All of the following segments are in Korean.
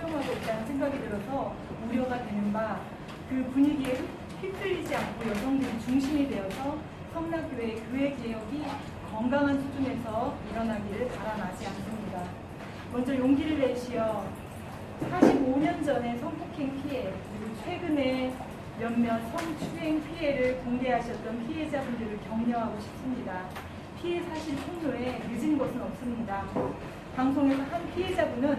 수용하고 있다는 생각이 들어서 우려가 되는 바, 그 분위기에 휩쓸리지 않고 여성들이 중심이 되어서 성남교회 교회 개혁이 건강한 수준에서 일어나기를 바라마지 않습니다. 먼저 용기를 내시어 45년 전에 성폭행 피해, 그리고 최근에 몇몇 성추행 피해를 공개하셨던 피해자분들을 격려하고 싶습니다. 피해 사실 폭로에 늦은 것은 없습니다. 방송에서 한 피해자분은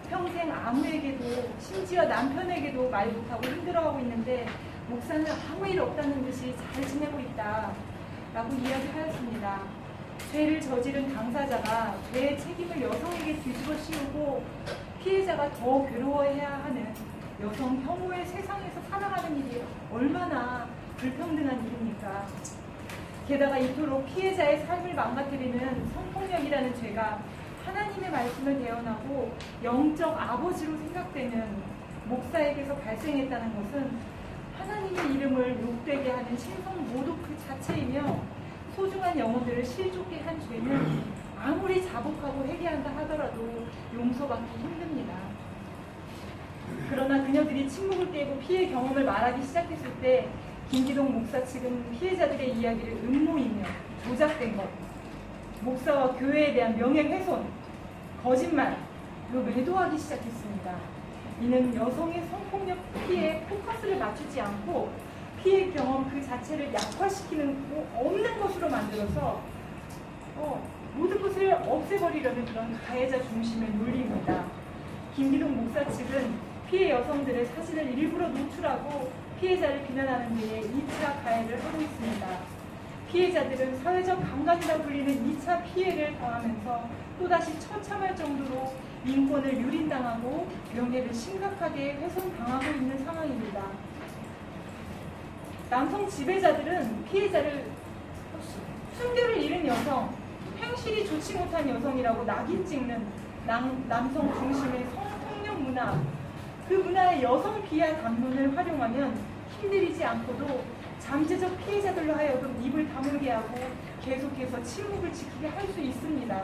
평생 아무에게도, 심지어 남편에게도 말 못하고 힘들어하고 있는데 목사는 아무 일 없다는 듯이 잘 지내고 있다 라고 이야기하였습니다. 죄를 저지른 당사자가 죄의 책임을 여성에게 뒤집어 씌우고 피해자가 더 괴로워해야 하는 여성 혐오의 세상에서 살아가는 일이 얼마나 불평등한 일입니까? 게다가 이토록 피해자의 삶을 망가뜨리는 성폭력이라는 죄가 하나님의 말씀을 대언하고 영적 아버지로 생각되는 목사에게서 발생했다는 것은 하나님의 이름을 욕되게 하는 신성 모독 그 자체이며, 소중한 영혼들을 실족게 한 죄는 아무리 자복하고 회개한다 하더라도 용서받기 힘듭니다. 그러나 그녀들이 침묵을 깨고 피해 경험을 말하기 시작했을 때 김기동 목사 측은 피해자들의 이야기를 음모이며 조작된 것, 목사와 교회에 대한 명예훼손, 거짓말로 매도하기 시작했습니다. 이는 여성의 성폭력 피해에 포커스를 맞추지 않고 피해 경험 그 자체를 약화시키는 없는 것으로 만들어서 모든 것을 없애버리려는 그런 가해자 중심의 논리입니다. 김기동 목사 측은 피해 여성들의 사진을 일부러 노출하고 피해자를 비난하는 데에 2차 가해를 하고 있습니다. 피해자들은 사회적 강간이라 불리는 2차 피해를 당하면서 또다시 처참할 정도로 인권을 유린당하고 명예를 심각하게 훼손당하고 있는 상황입니다. 남성 지배자들은 피해자를 순결을 잃은 여성, 행실이 좋지 못한 여성이라고 낙인 찍는 남성 중심의 성폭력 문화, 그 문화의 여성 비하 담론을 활용하면 힘들이지 않고도 잠재적 피해자들로 하여금 입을 다물게 하고 계속해서 침묵을 지키게 할 수 있습니다.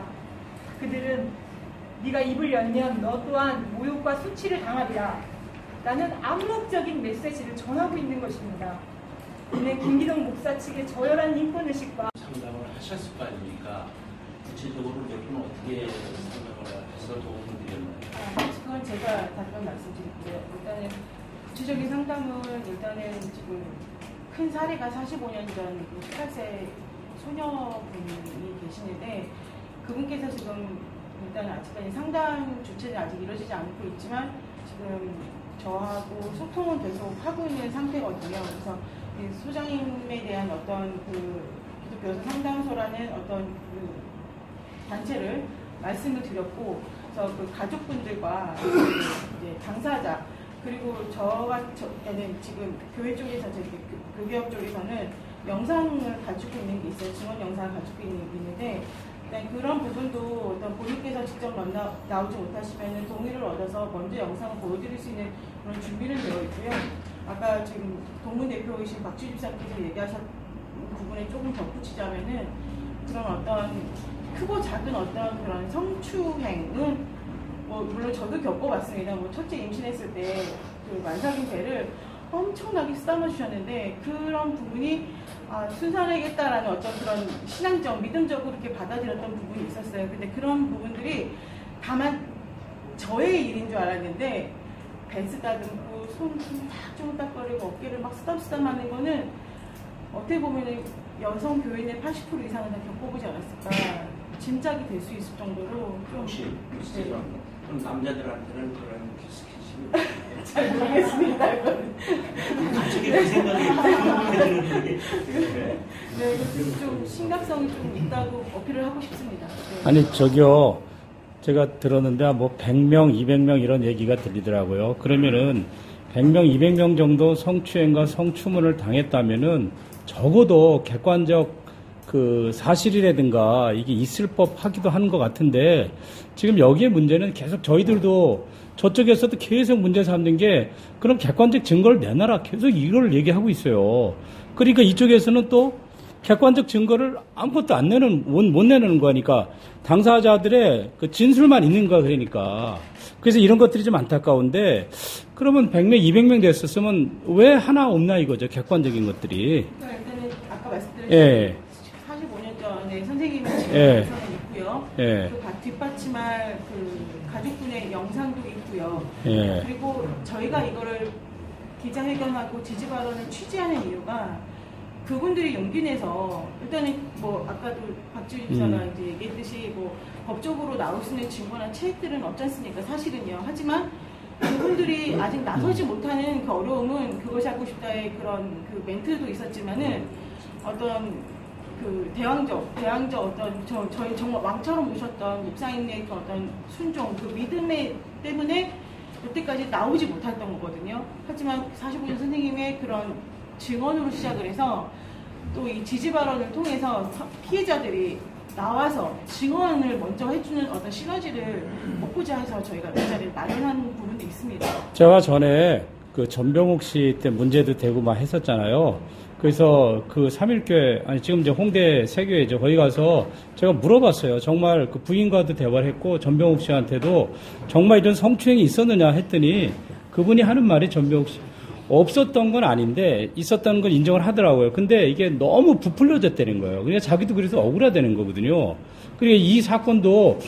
그들은 네가 입을 열면 너 또한 모욕과 수치를 당하리라 라는 암묵적인 메시지를 전하고 있는 것입니다. 이는 김기동 목사 측의 저열한 인권의식과 상담을 하셨을 거 아닙니까? 구체적으로 몇 분 어떻게 상담을 해서 도움을 드렸나요? 그건 제가 다시 한번 말씀드릴게요. 일단은 구체적인 상담은 일단은 지금 큰 사례가 45년 전 18세 소녀분이 계시는데, 그분께서 지금 일단 아직까지 상담 주체는 아직 이루어지지 않고 있지만 지금 저하고 소통은 계속 하고 있는 상태거든요. 그래서 이 소장님에 대한 어떤 그 기독교 상담소라는 어떤 그 단체를 말씀을 드렸고, 그래서 그 가족분들과 이제 당사자, 그리고 저는 지금 교회 쪽에서, 교개혁 쪽에서는 영상을 가지고 있는 게 있어요. 증언 영상을 가지고 있는데, 그런 부분도 어떤 본인께서 직접 나오지 못하시면 동의를 얻어서 먼저 영상을 보여드릴 수 있는 그런 준비를 되어 있고요. 아까 지금 동문 대표이신 박주 집사님께서 얘기하신 부분에 조금 덧붙이자면은, 그런 어떤 크고 작은 어떤 그런 성추행은 물론 저도 겪어봤습니다. 첫째 임신했을 때 그 만삭인 배를 엄청나게 쓰다듬어 주셨는데, 그런 부분이 순산하겠다라는 어떤 그런 신앙적, 믿음적으로 이렇게 받아들였던 부분이 있었어요. 근데 그런 부분들이 다만 저의 일인 줄 알았는데, 배 쓰다듬고 손 탁 어깨를 막 쓰담쓰담 하는 거는 어떻게 보면 여성 교인의 80% 이상은 다 겪어보지 않았을까 짐작이 될 수 있을 정도로 좀. 혹시 그럼 남자들한테는 그런 스킨십을 잘 모르겠습니다. 갑자기 그 생각이 드는데 네, 좀 심각성이 좀 있다고 어필을 하고 싶습니다. 네. 아니 저기요, 제가 들었는데 뭐 100명, 200명 이런 얘기가 들리더라고요. 그러면은 100명, 200명 정도 성추행과 성추문을 당했다면은 적어도 객관적 그 사실이라든가 이게 있을 법하기도 하는 것 같은데, 지금 여기에 문제는 계속 저희들도 저쪽에서도 계속 문제 삼는 게, 그럼 객관적 증거를 내놔라, 계속 이걸 얘기하고 있어요. 그러니까 이쪽에서는 또 객관적 증거를 아무것도 못 내는 거니까 당사자들의 그 진술만 있는 거야, 그러니까. 그래서 이런 것들이 좀 안타까운데, 그러면 100명, 200명 됐었으면 왜 하나 없나 이거죠, 객관적인 것들이. 그러니까 일단은 아까 말씀드린 예. 45년 전에 선생님의 지금 예. 영상이 있고요. 예. 그 뒷받침할 그 가족분의 영상도 있고요. 예. 그리고 저희가 이거를 기자회견하고 지지 발언을 취재하는 이유가 그분들이 용기 내서 일단은 뭐 아까도 박지훈 기자가 이제 얘기했듯이 뭐 법적으로 나올 수 있는 증거나 체액들은 없지 않습니까? 사실은요. 하지만 그분들이 아직 나서지 못하는 그 어려움은 그것이 하고 싶다의 그런 그 멘트도 있었지만은 어떤 그 대왕적 어떤 저희 정말 왕처럼 모셨던 목사님의 그 어떤 순종, 그 믿음에 때문에 여태까지 나오지 못했던 거거든요. 하지만 45년 선생님의 그런 증언으로 시작을 해서 또 이 지지 발언을 통해서 피해자들이 나와서 증언을 먼저 해주는 어떤 시너지를 먹고자 해서 저희가 이 자리를 마련한 부분도 있습니다. 제가 전에 그 전병욱 씨 때 문제도 되고 막 했었잖아요. 그래서 그 3.1교회, 아니 지금 이제 홍대 세교회죠. 거기 가서 제가 물어봤어요. 정말 그 부인과도 대화를 했고 전병욱 씨한테도 정말 이런 성추행이 있었느냐 했더니 그분이 하는 말이 전병욱 씨 없었던 건 아닌데 있었다는 건 인정을 하더라고요. 근데 이게 너무 부풀려졌다는 거예요. 그러니까 자기도 그래서 억울하다는 거거든요. 그리고 이 사건도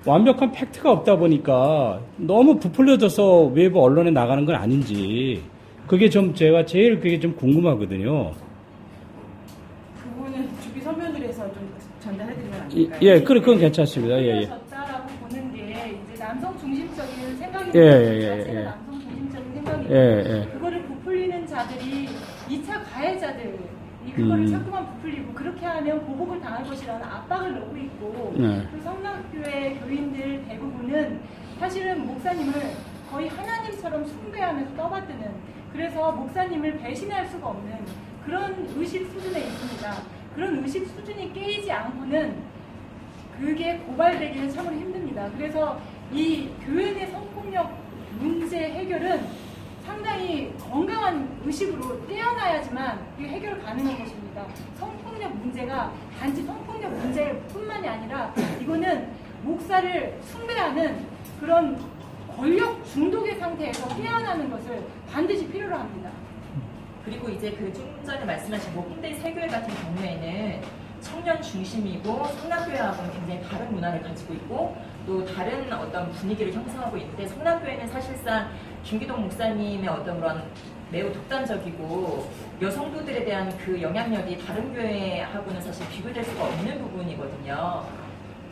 완벽한 팩트가 없다 보니까 너무 부풀려져서 외부 언론에 나가는 건 아닌지 그게 좀 제가 제일 그게 좀 궁금하거든요. 그분은 주비 서면을 해서 좀 전달해드리면 안 예, 될까요? 그건 괜찮습니다. 예, 예. 졌다라고 보는 게 이제 남성 중심적인 생각이 예, 예, 자체가 예. 남성 중심적인 생각이고 예, 예. 그거를 부풀리는 자들이 2차 가해자들 이 그거를 자꾸만 부풀리고 그렇게 하면 보복을 당할 것이라는 압박을 넣고 있고 네. 그 성남교회 교인들 대부분은 사실은 목사님을 거의 하나님처럼 숭배하면서 떠받드는 그래서 목사님을 배신할 수가 없는 그런 의식 수준에 있습니다. 그런 의식 수준이 깨이지 않고는 그게 고발되기는 참으로 힘듭니다. 그래서 이 교회 내 성폭력 문제 해결은 상당히 건강한 의식으로 떼어놔야지만 이게 해결 가능한 것입니다. 성폭력 문제가 단지 성폭력 문제뿐만이 아니라 이거는 목사를 숭배하는 그런 권력 중독의 상태에서 깨어나는 것을 반드시 필요로 합니다. 그리고 이제 그 좀 전에 말씀하신 뭐 홍대 세교회 같은 경우에는 청년 중심이고 성남교회하고는 굉장히 다른 문화를 가지고 있고 또 다른 어떤 분위기를 형성하고 있는데 성남교회는 사실상 김기동 목사님의 어떤 그런 매우 독단적이고 여성도들에 대한 그 영향력이 다른 교회하고는 사실 비교될 수가 없는 부분이거든요.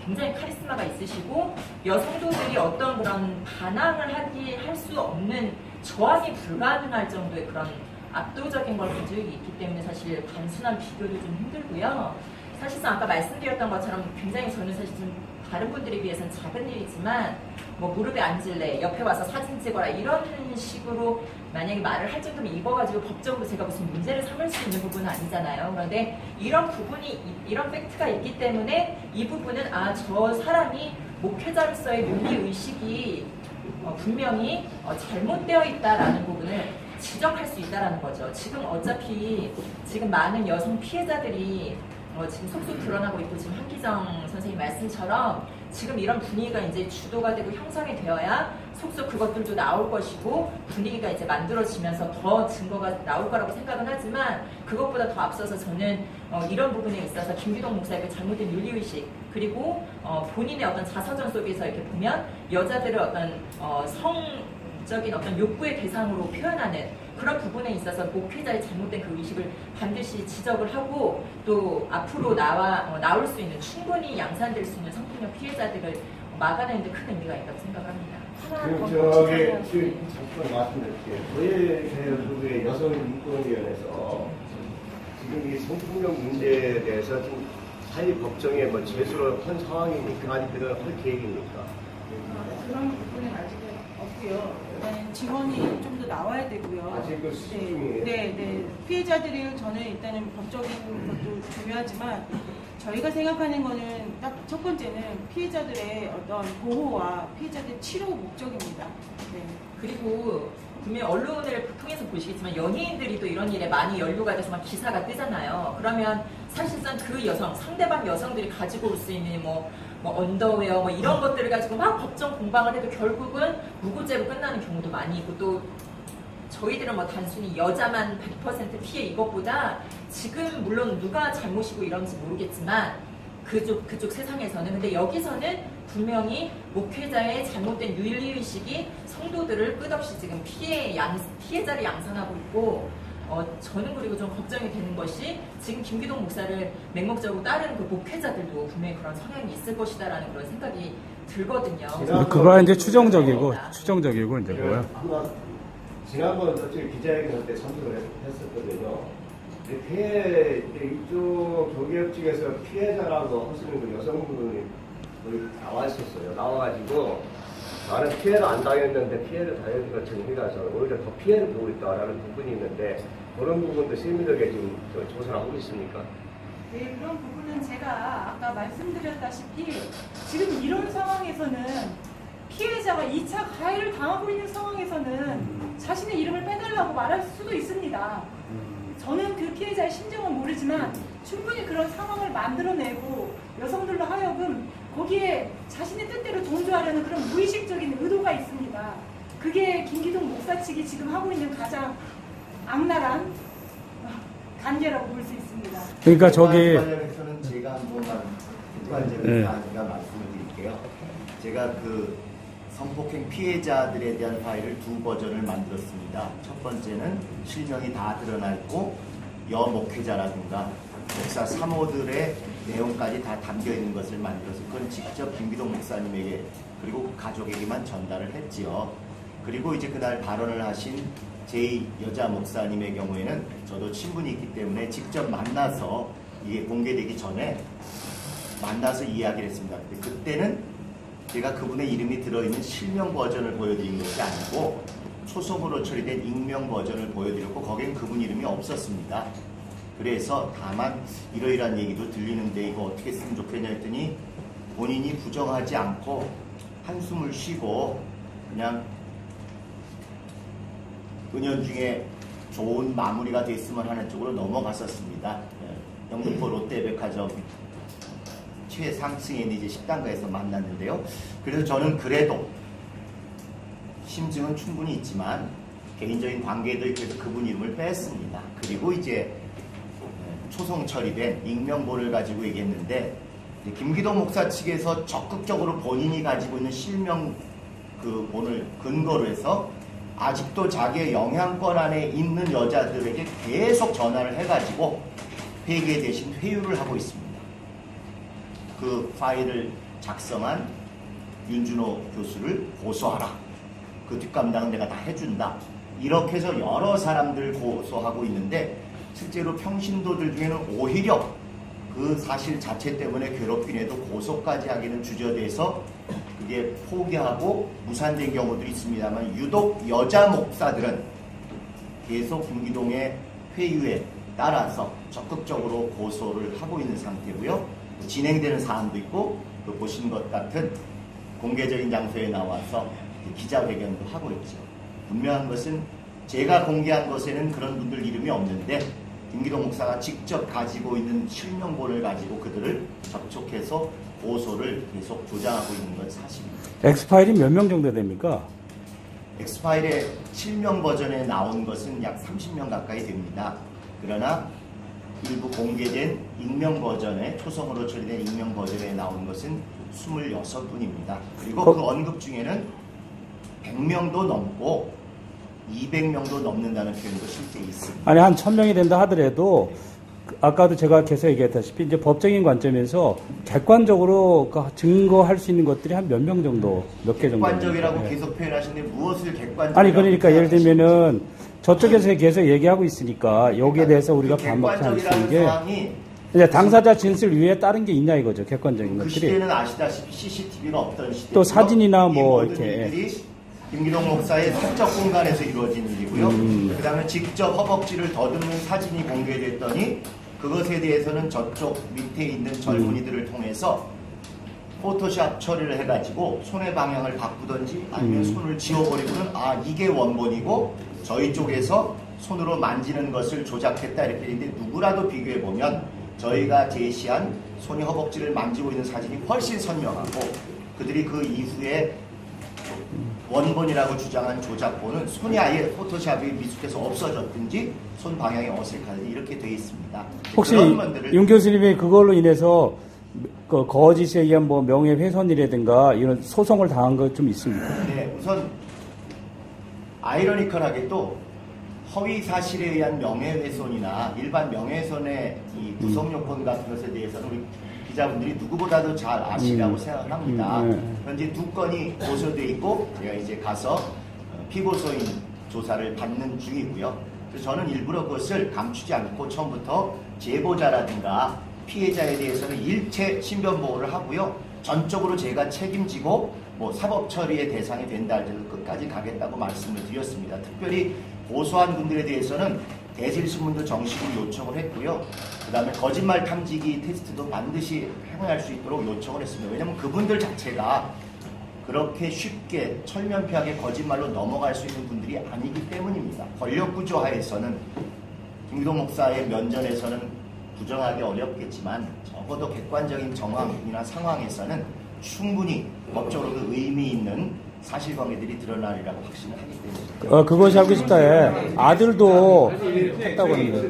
굉장히 카리스마가 있으시고 여성도들이 어떤 그런 반항을 할 수 없는 저항이 불가능할 정도의 그런 압도적인 걸 가지고 있기 때문에 사실 단순한 비교도 좀 힘들고요. 사실상 아까 말씀드렸던 것처럼 굉장히 저는 사실 좀 다른 분들에 비해서는 작은 일이지만 뭐 무릎에 앉을래, 옆에 와서 사진 찍어라 이런 식으로 만약에 말을 할 정도면 입어가지고 법적으로 제가 무슨 문제를 삼을 수 있는 부분은 아니잖아요. 그런데 이런 부분이 이런 팩트가 있기 때문에 이 부분은 아, 저 사람이 목회자로서의 윤리의식이 분명히 잘못되어 있다라는 부분을 지적할 수 있다라는 거죠. 지금 어차피 지금 많은 여성 피해자들이 지금 속속 드러나고 있고 지금 한기정 선생님 말씀처럼 지금 이런 분위기가 이제 주도가 되고 형성이 되어야 속속 그것들도 나올 것이고 분위기가 이제 만들어지면서 더 증거가 나올 거라고 생각은 하지만 그것보다 더 앞서서 저는 이런 부분에 있어서 김기동 목사의 그 잘못된 윤리의식 그리고 본인의 어떤 자서전 속에서 이렇게 보면 여자들을 어떤 성적인 어떤 욕구의 대상으로 표현하는 그런 부분에 있어서 목회자의 잘못된 그 의식을 반드시 지적을 하고 또 앞으로 나올 수 있는 충분히 양산될 수 있는 성폭력 피해자들을 막아내는 데 큰 의미가 있다고 생각합니다. 잠깐 말씀드릴게요. 저희 교회 여성인권위원회에서 지금 이 성폭력 문제에 대해서 좀 사회 법정에 뭐 제소를 한 상황이니까 아니면 할 계획입니까? 그런 부분은 아직은 없고요. 일단은 지원이 좀 더 나와야 되고요. 아직 그 수준이에요? 네. 피해자들을 저는 일단은 법적인 것도 중요하지만 저희가 생각하는 거는 딱 첫 번째는 피해자들의 어떤 보호와 피해자들 치료 목적입니다. 네. 그리고 분명히 언론을 통해서 보시겠지만 연예인들이 또 이런 일에 많이 연루가 돼서 막 기사가 뜨잖아요. 그러면 사실상 그 여성, 상대방 여성들이 가지고 올 수 있는 뭐 언더웨어 뭐 이런 것들을 가지고 막 법정 공방을 해도 결국은 무고죄로 끝나는 경우도 많이 있고, 또 저희들은 뭐 단순히 여자만 100% 피해 이것보다 지금 물론 누가 잘못이고 이런지 모르겠지만 그쪽 세상에서는, 근데 여기서는 분명히 목회자의 잘못된 윤리의식이 성도들을 끝없이 지금 피해자를 양산하고 있고, 저는 그리고 좀 걱정이 되는 것이 지금 김기동 목사를 맹목적으로 따르는 그 목회자들도 분명히 그런 성향이 있을 것이다라는 그런 생각이 들거든요. 그거 이제 추정적이고 이제 뭐야? 지난번 저쪽 기자회견 때 참석을 했었거든요. 이쪽 교계업 측에서 피해자라고 하시는 그 여성분이 거기 나와 있었어요. 나와가지고 나는 피해를 안 당했는데 피해를 당했는 것처럼 우리가 오히려 더 피해를 보고 있다라는 부분이 있는데, 그런 부분도 세밀하게 지금 조사를 하고 있습니까? 네, 그런 부분은 제가 아까 말씀드렸다시피 지금 이런 상황에서는 피해자가 2차 가해를 당하고 있는 상황에서는 자신의 이름을 빼달라고 말할 수도 있습니다. 저는 그 피해자의 심정은 모르지만 충분히 그런 상황을 만들어내고 여성들로 하여금 거기에 자신의 뜻대로 동조하려는 그런 무의식적인 의도가 있습니다. 그게 김기동 목사 측이 지금 하고 있는 가장 악랄한 관계라고 볼 수 있습니다. 그러니까 저기 관련해서는 제가 한 번만 객관적인 사안과 말씀을 드릴게요. 제가 그 성폭행 피해자들에 대한 파일을 2버전을 만들었습니다. 첫 번째는 실명이 다 드러나 있고 여 목회자라든가 목사 사모들의 내용까지 다 담겨 있는 것을 만들어서 그건 직접 김기동 목사님에게 그리고 가족에게만 전달을 했지요. 그리고 이제 그날 발언을 하신 제 여자 목사님의 경우에는 저도 친분이 있기 때문에 직접 만나서 이게 공개되기 전에 만나서 이야기를 했습니다. 근데 그때는 제가 그분의 이름이 들어있는 실명 버전을 보여드린 것이 아니고 초성으로 처리된 익명 버전을 보여드렸고 거기엔 그분 이름이 없었습니다. 그래서 다만 이러이러한 얘기도 들리는데 이거 어떻게 쓰면 좋겠냐 했더니 본인이 부정하지 않고 한숨을 쉬고 그냥 은연중에 좋은 마무리가 됐으면 하는 쪽으로 넘어갔었습니다. 영등포 롯데백화점 최상층에 있는 이제 식당가에서 만났는데요. 그래서 저는 그래도 심증은 충분히 있지만 개인적인 관계도 있고 해서 그분 이름을 뺐습니다. 그리고 이제 초성 처리된 익명본을 가지고 얘기했는데 김기동 목사 측에서 적극적으로 본인이 가지고 있는 실명 그 본을 근거로 해서 아직도 자기의 영향권 안에 있는 여자들에게 계속 전화를 해가지고 회계 대신 회유를 하고 있습니다. 그 파일을 작성한 윤준호 교수를 고소하라. 그 뒷감당은 내가 다 해준다. 이렇게 해서 여러 사람들 고소하고 있는데 실제로 평신도들 중에는 오히려 그 사실 자체 때문에 괴롭힌 애도 고소까지 하기는 주저돼서 그게 포기하고 무산된 경우들이 있습니다만 유독 여자 목사들은 계속 김기동의 회유에 따라서 적극적으로 고소를 하고 있는 상태고요. 진행되는 사안도 있고 또 보신 것 같은 공개적인 장소에 나와서 기자회견도 하고 있죠. 분명한 것은 제가 공개한 것에는 그런 분들 이름이 없는데 김기동 목사가 직접 가지고 있는 실명본을 가지고 그들을 접촉해서 고소를 계속 조장하고 있는 건 사실입니다. 엑스파일이 몇 명 정도 됩니까? 엑스파일의 실명 버전에 나온 것은 약 30명 가까이 됩니다. 그러나 일부 공개된 익명 버전에 초성으로 처리된 익명 버전에 나온 것은 26분입니다. 그리고 그 언급 중에는 100명도 넘고 200명도 넘는다는 표현도 실제 있습니다. 아니 한 1000명이 된다 하더라도 아까도 제가 계속 얘기했다시피 이제 법적인 관점에서 객관적으로 증거할 수 있는 것들이 한 몇 명 정도, 몇 개 정도. 객관적이라고 계속 표현하시는데 무엇을 객관적이라고? 아니 그러니까 예를 들면은 저쪽에서 계속 얘기하고 있으니까 여기에 대해서 우리가 반박할 수 있는 게 이제 당사자 진술 위에 다른 게 있냐 이거죠. 객관적인 그 것들이. 시대는 아시다시피 CCTV가 없던 시대. 또 사진이나 뭐 이렇게. 김기동 목사의 사적 공간에서 이루어진 일이고요. 그 다음에 직접 허벅지를 더듬는 사진이 공개됐더니 그것에 대해서는 저쪽 밑에 있는 젊은이들을 통해서 포토샵 처리를 해가지고 손의 방향을 바꾸던지 아니면 손을 지워버리고는 아 이게 원본이고 저희 쪽에서 손으로 만지는 것을 조작했다 이렇게 되는데 누구라도 비교해보면 저희가 제시한 손이 허벅지를 만지고 있는 사진이 훨씬 선명하고 그들이 그 이후에 원본이라고 주장한 조작본은 손이 아예 포토샵이 미숙해서 없어졌든지 손 방향이 어색하든지 이렇게 돼 있습니다. 혹시 그런 면들을 윤 교수님이 그걸로 인해서 그 거짓에 의한 뭐 명예훼손이라든가 이런 소송을 당한 것 좀 있습니까? 네, 우선 아이러니컬하게도 허위 사실에 의한 명예훼손이나 일반 명예훼손의 이 구성 요건 같은 것에 대해서는 우리 기자분들이 누구보다도 잘 아시라고 생각을 합니다. 현재 2건이 고소돼 있고 제가 이제 가서 피고소인 조사를 받는 중이고요. 그래서 저는 일부러 그것을 감추지 않고 처음부터 제보자라든가 피해자에 대해서는 일체 신변 보호를 하고요. 전적으로 제가 책임지고 뭐 사법 처리의 대상이 된다 할지라도 끝까지 가겠다고 말씀을 드렸습니다. 특별히 고소한 분들에 대해서는 대질신문도 정식으로 요청을 했고요. 그 다음에 거짓말 탐지기 테스트도 반드시 행할 수 있도록 요청을 했습니다. 왜냐하면 그분들 자체가 그렇게 쉽게 철면피하게 거짓말로 넘어갈 수 있는 분들이 아니기 때문입니다. 권력구조 하에서는 김기동 목사의 면전에서는 부정하기 어렵겠지만 적어도 객관적인 정황이나 상황에서는 충분히 법적으로 그 의미 있는 사실관계들이 드러나리라고 확신을 하기 때문에 그것이 하고 싶다. 아들도 했다고 하는데.